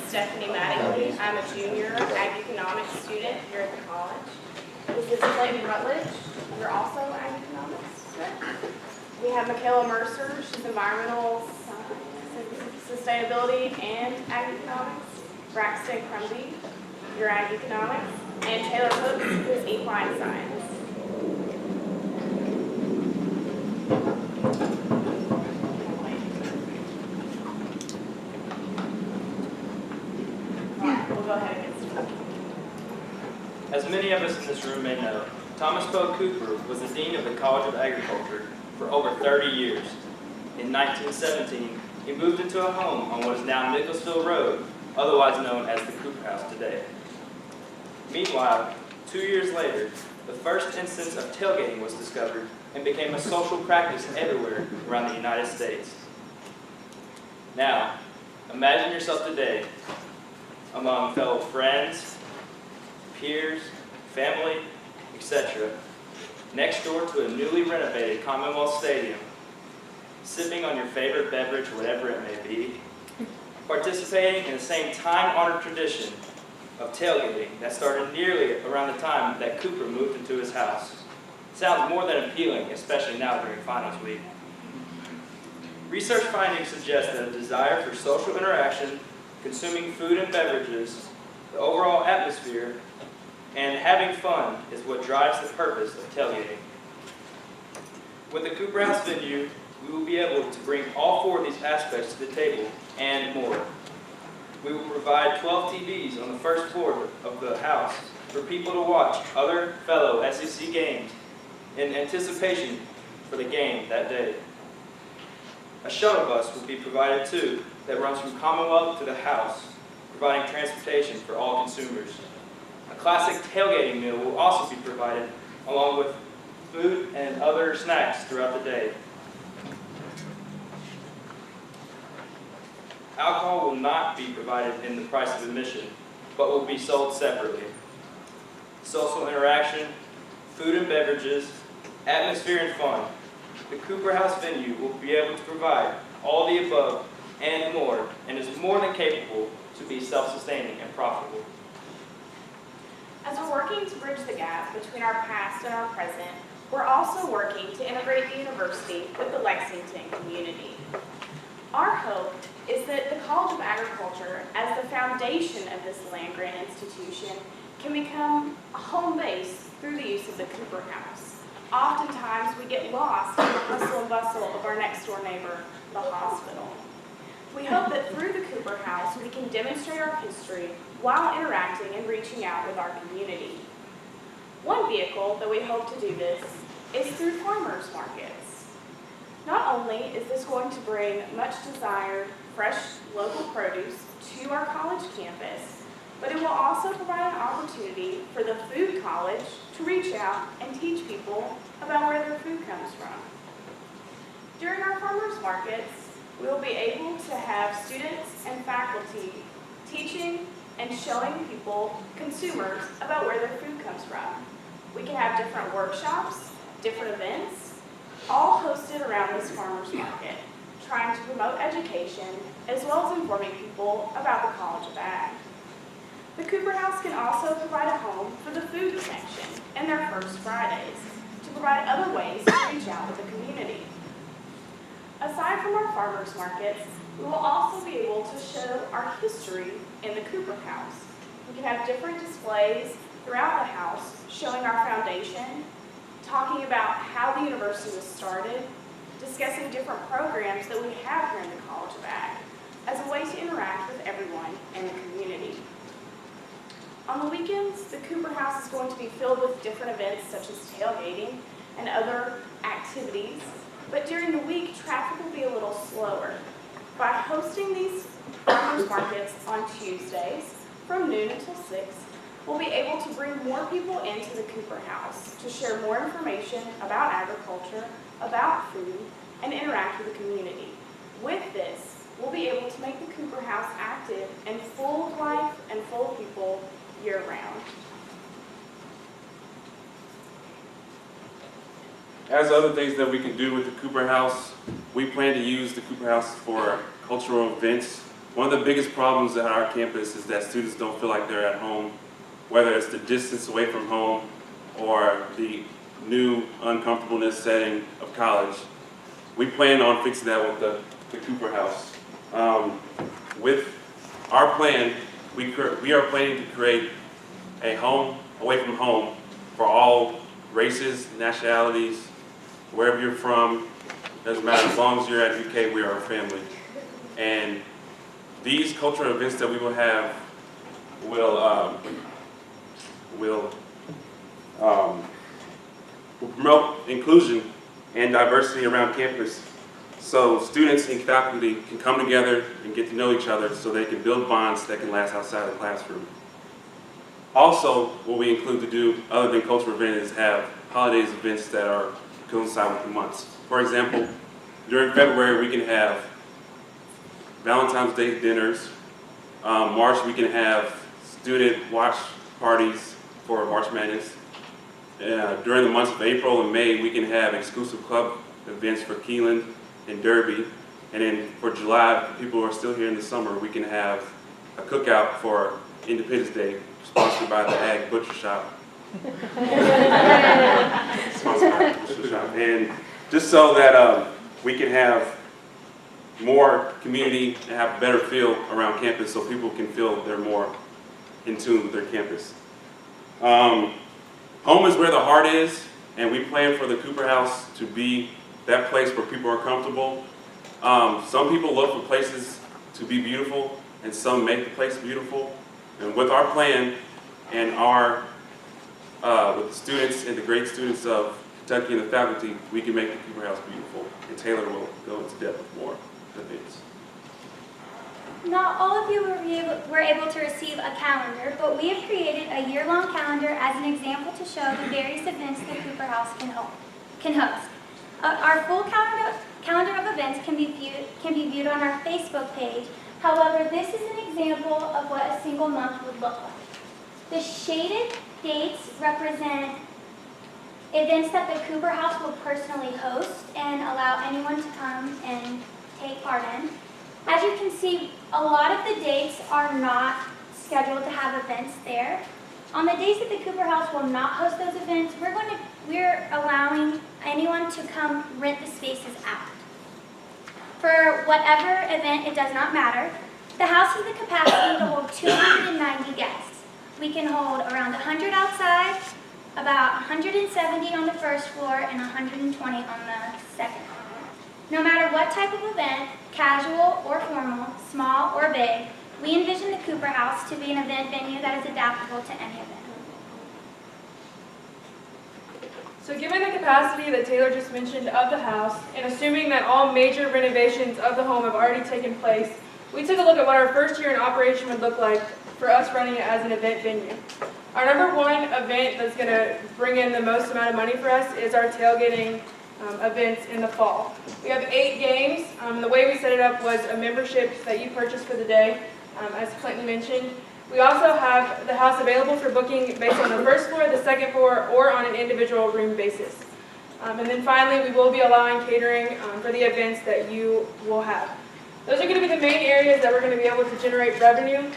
Stephanie Mattingly. I'm a junior ag economics student here at the college. This is Clinton Rutledge. You're also ag economics student. We have MyKaelah Mercer. She's environmental sustainability and ag economics. Braxton Crumbie, you're ag economics. And Taylor Hooks, who is equine science. Go ahead and get started. As many of us in this room may know, Thomas Poe Cooper was the Dean of the College of Agriculture for over 30 years. In 1917, he moved into a home on what is now Nicholsville Road, otherwise known as the Cooper House today. Meanwhile, 2 years later, the first instance of tailgating was discovered and became a social practice everywhere around the United States. Now, imagine yourself today among fellow friends, peers, family, etc., next door to a newly renovated Commonwealth Stadium, sipping on your favorite beverage, whatever it may be, participating in the same time-honored tradition of tailgating that started nearly around the time that Cooper moved into his house. Sounds more than appealing, especially now during finals week. Research findings suggest that a desire for social interaction, consuming food and beverages, the overall atmosphere, and having fun is what drives the purpose of tailgating. With the Cooper House venue, we will be able to bring all four of these aspects to the table and more. We will provide 12 TVs on the first floor of the house for people to watch other fellow SEC games in anticipation for the game that day. A shuttle bus will be provided too that runs from Commonwealth to the house, providing transportation for all consumers. A classic tailgating meal will also be provided, along with food and other snacks throughout the day. Alcohol will not be provided in the price of admission, but will be sold separately. Social interaction, food and beverages, atmosphere and fun. The Cooper House venue will be able to provide all the above and more, and is more than capable to be self-sustaining and profitable. As we're working to bridge the gap between our past and our present, we're also working to integrate the university with the Lexington community. Our hope is that the College of Agriculture, as the foundation of this land-grant institution, can become a home base through the use of the Cooper House. Oftentimes, we get lost in the hustle and bustle of our next-door neighbor, the hospital. We hope that through the Cooper House, we can demonstrate our history while interacting and reaching out with our community. One vehicle that we hope to do this is through farmers markets. Not only is this going to bring much desired, fresh, local produce to our college campus, but it will also provide an opportunity for the food college to reach out and teach people about where their food comes from. During our farmers markets, we will be able to have students and faculty teaching and showing people, consumers, about where their food comes from. We can have different workshops, different events, all hosted around this farmers market, trying to promote education as well as informing people about the College of Ag. The Cooper House can also provide a home for the food connection and their First Fridays to provide other ways to reach out with the community. Aside from our farmers markets, we will also be able to show our history in the Cooper House. We can have different displays throughout the house showing our foundation, talking about how the university was started, discussing different programs that we have here in the College of Ag as a way to interact with everyone in the community. On the weekends, the Cooper House is going to be filled with different events such as tailgating and other activities, but during the week, traffic will be a little slower. By hosting these farmers markets on Tuesdays from noon until 6, we'll be able to bring more people into the Cooper House to share more information about agriculture, about food, and interact with the community. With this, we'll be able to make the Cooper House active and full of life and full of people year-round. As other things that we can do with the Cooper House, we plan to use the Cooper House for cultural events One of the biggest problems at our campus is that students don't feel like they're at home, whether it's the distance away from home or the new uncomfortableness setting of college. We plan on fixing that with the Cooper House. With our plan, we are planning to create a home away from home for all races, nationalities, wherever you're from. Doesn't matter, as long as you're at UK, we are a family. And these cultural events that we will have will promote inclusion and diversity around campus, so students and faculty can come together and get to know each other so they can build bonds that can last outside the classroom. Also, what we include to do, other than cultural events, is have holidays events that are coincide with the months. For example, during February we can have Valentine's Day dinners. March we can have student watch parties for March Madness. During the months of April and May we can have exclusive club events for Keelan and Derby. And then for July, people who are still here in the summer, we can have a cookout for Independence Day, sponsored by the Ag Butcher Shop. Sponsored by the Butcher Shop. And just so that we can have more community and have a better feel around campus so people can feel they're more in tune with their campus. Home is where the heart is, and we plan for the Cooper House to be that place where people are comfortable. Some people look for places to be beautiful, and some make the place beautiful. And with our plan and with the students and the great students of Kentucky and the faculty, we can make the Cooper House beautiful. And Taylor will go into depth with more events. Not all of you were able to receive a calendar, but we have created a year-long calendar as an example to show the various events the Cooper House can host. Our full calendar of events can be viewed on our Facebook page. However, this is an example of what a single month would look like. The shaded dates represent events that the Cooper House will personally host and allow anyone to come and take part in. As you can see, a lot of the dates are not scheduled to have events there. On the days that the Cooper House will not host those events, we're allowing anyone to come rent the spaces out. For whatever event, it does not matter. The house has the capacity to hold 290 guests. We can hold around 100 outside, about 170 on the first floor, and 120 on the second floor. No matter what type of event, casual or formal, small or big, we envision the Cooper House to be an event venue that is adaptable to any event. So given the capacity that Taylor just mentioned of the house, and assuming that all major renovations of the home have already taken place, we took a look at what our first year in operation would look like for us running it as an event venue. Our number one event that's going to bring in the most amount of money for us is our tailgating events in the fall. We have 8 games. The way we set it up was a membership that you purchase for the day, as Clinton mentioned. We also have the house available for booking based on the first floor, the second floor, or on an individual room basis. And then finally, we will be allowing catering for the events that you will have. Those are going to be the main areas that we're going to be able to generate revenue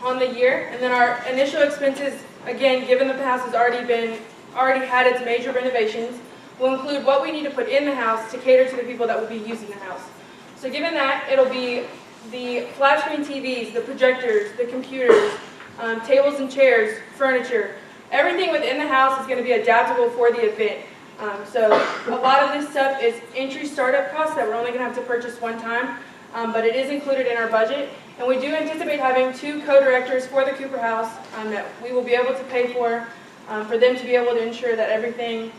on the year. And then our initial expenses, again, given the house has already had its major renovations, will include what we need to put in the house to cater to the people that will be using the house. So given that, it'll be the flat screen TVs, the projectors, the computers, tables and chairs, furniture. Everything within the house is going to be adaptable for the event. So a lot of this stuff is entry startup costs that we're only going to have to purchase one time, but it is included in our budget. And we do anticipate having 2 co-directors for the Cooper House that we will be able to pay for them to be able to ensure that everything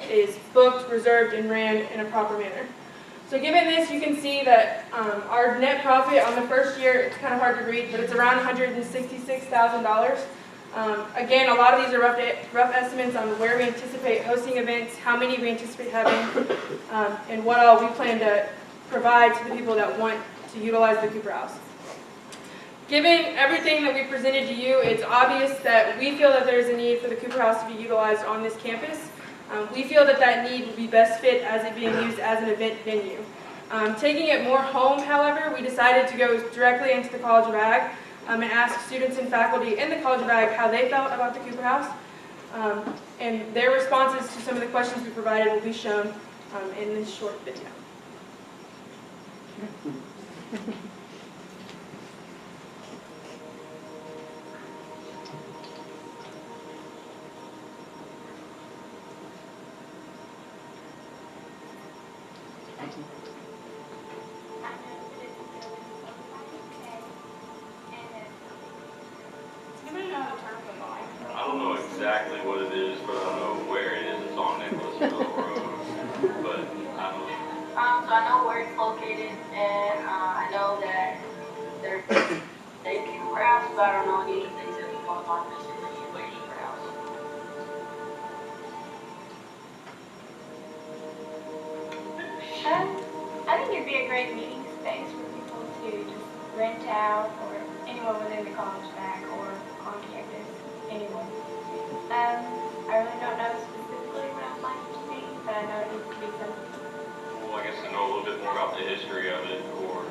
is booked, reserved, and ran in a proper manner. So given this, you can see that our net profit on the first year, it's kind of hard to read, but it's around $166,000. Again, a lot of these are rough estimates on where we anticipate hosting events, how many we anticipate having, and what all we plan to provide to the people that want to utilize the Cooper House. Given everything that we presented to you, it's obvious that we feel that there's a need for the Cooper House to be utilized on this campus. We feel that that need would be best fit as it being used as an event venue. Taking it more home, however, we decided to go directly into the College of Ag and ask students and faculty in the College of Ag how they felt about the Cooper House. And their responses to some of the questions we provided will be shown in this short video. I don't know exactly what it is, but I know where it is. It's on Nicholasville Road, but I don't know. So I know where it's located, and I know that there's a Cooper House, but I don't know any of the things that we going on this Cooper House. I think it'd be a great meeting space for people to just rent out, or anyone within the college back or on campus, anyone. I really don't know specifically what I'd like it to be, but I know it needs to be something. Well, I guess I know a little bit more about the history of it, or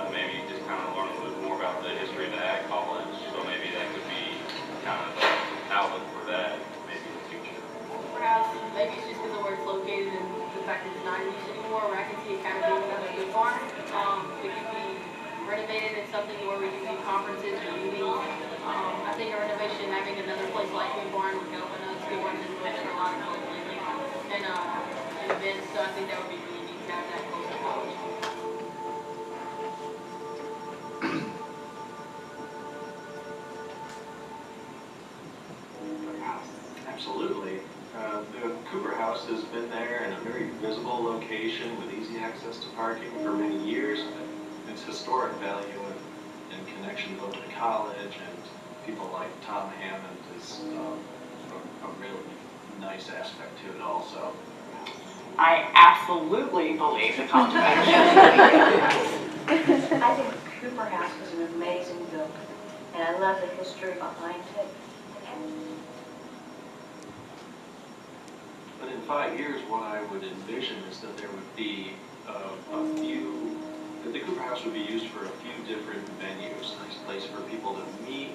maybe just kind of learn a little bit more about the history of the Ag College. So maybe that could be kind of an outlet for that, maybe in the future. Perhaps, maybe it's just because of where it's located and the fact that it's not in use anymore, where I can see it kind of being another good barn. It could be renovated in something where we can do conferences or meetings. I think a renovation, having another place like Good Barn would open up Good Barn and events for a lot of people and events. So I think that would be really neat to have that close to college. Absolutely. The Cooper House has been there in a very visible location with easy access to parking for many years. Its historic value in connection both to college and people like Tom Hammond is a really nice aspect to it also. I absolutely believe the College of Ag. I think Cooper House is an amazing building, and I love the history behind it. But in 5 years, what I would envision is that there would be that the Cooper House would be used for a few different venues. A nice place for people to meet,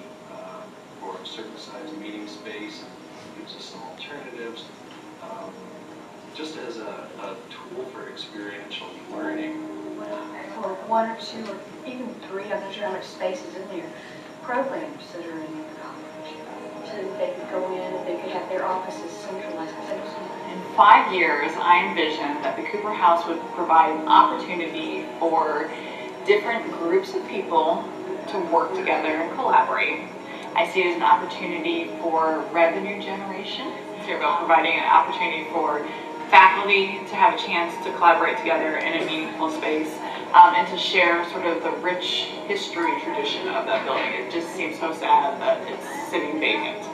for a certain size meeting space, and gives us some alternatives. Just as a tool for experiential learning. Or one or two or even three, I'm not sure how much space is in there, programs that are in the college. So that they could go in and they could have their offices centralized. In 5 years, I envision that the Cooper House would provide an opportunity for different groups of people to work together and collaborate. I see it as an opportunity for revenue generation. So we're providing an opportunity for faculty to have a chance to collaborate together in a meaningful space and to share sort of the rich history tradition of that building. It just seems so sad that it's sitting vacant.